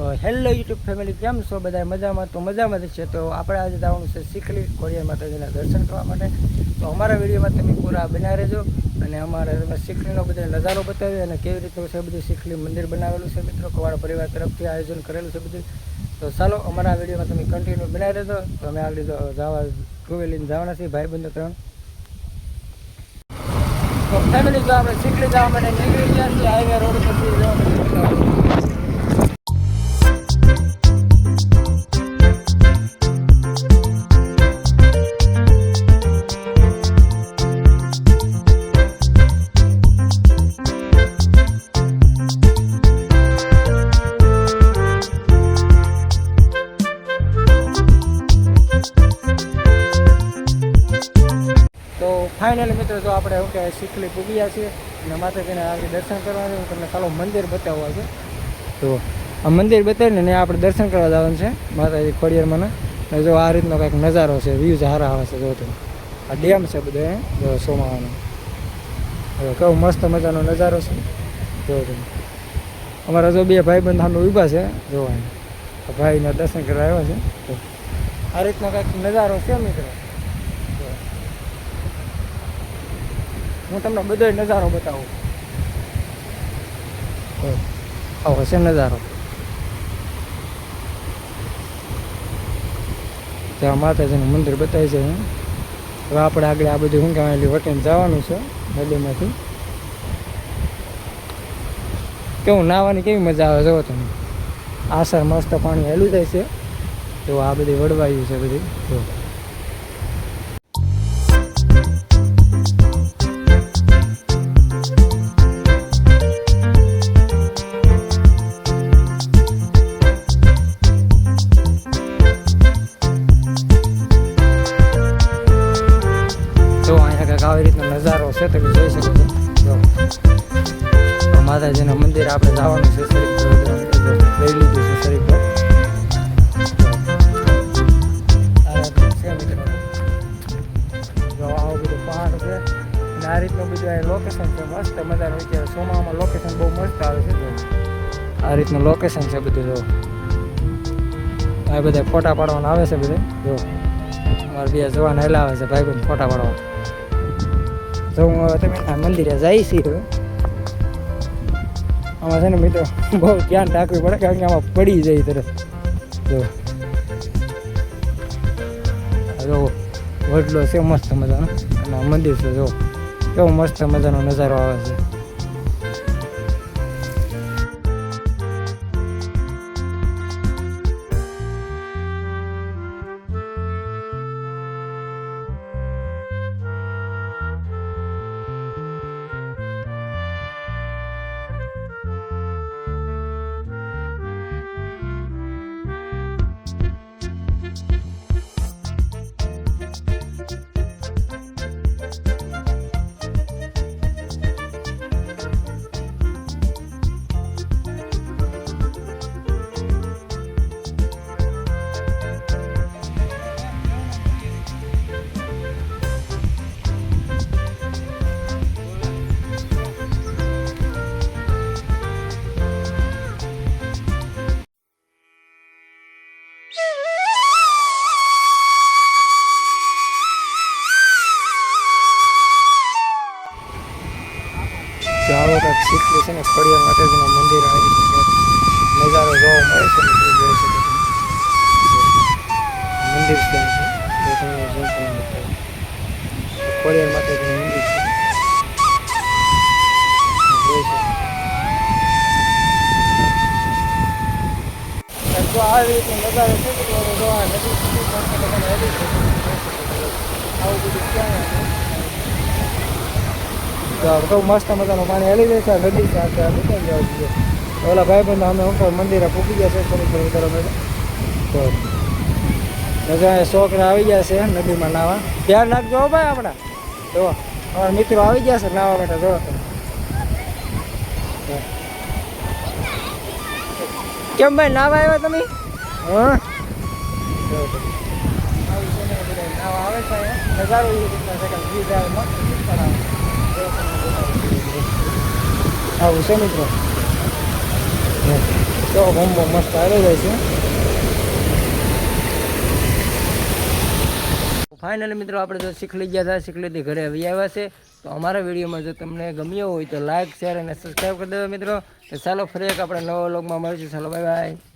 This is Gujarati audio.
હેલો યુટ્યુબ ફેમિલી, કેમ છો બધા? મજામાં? તો મજામાં જ છે. તો આપણે આજે જવાનું છે શીખલી ખોડિયાર માતાજીના દર્શન કરવા માટે. તો અમારા વિડીયોમાં તમે પૂરા બના રહેજો અને અમારે શીખલીનો બધો નજારો બતાવી અને કેવી રીતનું છે બધું શીખલી મંદિર બનાવેલું છે મિત્રો, કવાડ પરિવાર તરફથી આયોજન કરેલું છે બધું. તો ચાલો અમારા વિડીયોમાં તમે કન્ટિન્યુ બનાવી રહેજો. તો અમે આગળ જવા ટુ લઈને જવાના છીએ ભાઈબંધો 3. તો ફેમિલી જો આપણે શીખલી જવા માટે નીકળી ગયા છીએ હાઈવે રોડ પરથી જવા. ફાઇનલી મિત્રો જો આપણે શું કહેવાય શીખલી પૂગ્યા છીએ અને માતાજીને આગળ દર્શન કરવાનું. હું તમને ચાલો મંદિર બતાવવા છે. તો આ મંદિર બતાવીને ને આપણે દર્શન કરવા જવાનું છે માતાજી ખોડિયારમાં. અને જો આ રીતનો કંઈક નજારો છે, વ્યૂ સારા આવે છે. જો તમે આ ડેમ છે બધો જો સોમાવાનો. હવે કેવો મસ્ત મજાનો નજારો છે. જો તમે અમારા જો 2 ભાઈબંધ સામે ઊભા છે. જોવા આ ભાઈના દર્શન કરવા આવ્યા છે. તો આ રીતનો કંઈક નજારો છે મિત્રો. હું તમને બધો નજારો બતાવું. આવો છે નજારો. ત્યાં માતાજીનું મંદિર બતાવી છે. હવે આપણે આગળ આ બધું શું કહેવાય વટીને જવાનું છે નદીમાંથી. કેવું નાહવાની કેવી મજા આવે જો તમે. આસર મસ્ત પાણી હેલું જાય છે. તો આ બધી વડવાયું છે બધી. તો આવી રીતનો નજારો છે તમે જોઈ શકો છો. માતાજીના મંદિર આપણે જવાનું છે લઈ લીધું છે શરીર પર. આવું બધું પહાડ છે અને આ રીતનું બધું લોકેશન છે મસ્ત મજાનું. અત્યારે સોમામાં લોકેશન બહુ મસ્ત આવે છે. આ રીતનું લોકેશન છે બધું. જો આ બધા ફોટા પાડવાના આવે છે બધે. જો અમારે 2 જવાન હેલા આવે છે ભાઈબંધ ફોટા પાડવા. તો હું હવે તમે આ મંદિરે જાય છીએ. હવે આમાં છે ને મિત્રો બહુ ધ્યાન રાખવું પડે કારણ કે આમાં પડી જાય તરફ. જો વડલો છે મસ્ત મજાનો અને આ મંદિર છે. જો કેવો મસ્ત મજાનો નજારો આવે છે. આવો કંઈક શીખલી છે ને ખોડિયાર માતાજીનું મંદિર નજારો જોવા મળે છે. જોઈ શકો મંદિર ત્યાં છે ખોડિયાર માતાજીનું મંદિર છે. જોઈ શકો જો આવી રીતે નજારો છે તો જોવા નદી આવું બધું ક્યાં તો મસ્ત મજાનું પાણી હેલી જાય છે. નદી છે નીકળી જવું છે. ઓલા ભાઈબંધ અમે ઉપર મંદિરે પૂકી ગયા છે થોડીક થોડી અમે. તો અહીંયા છોકરા આવી ગયા છે નદીમાં નાવા. ધ્યાન રાખજો ભાઈ આપણા. જો અમારા મિત્રો આવી ગયા છે નાવા માટે. જો કેમ ભાઈ નાવા આવ્યા તમે? હા નાવા આવે છે નજારો એ રીતના છે કે આવું છે મિત્રો. તો કોમ્બો મસ્ત આવી જાય છે. ફાઇનલી મિત્રો આપણે તો શીખલી ગયા હતા, શીખલીથી ઘરે આવી આવ્યા છે. તો અમારા વિડીયોમાં જો તમને ગમ્યો હોય તો લાઇક, શેર અને સબસ્ક્રાઈબ કરી દેજો મિત્રો. તો ચાલો ફરી એક આપણે નવા વ્લોગમાં મળીશું. ચાલો બાય બાય.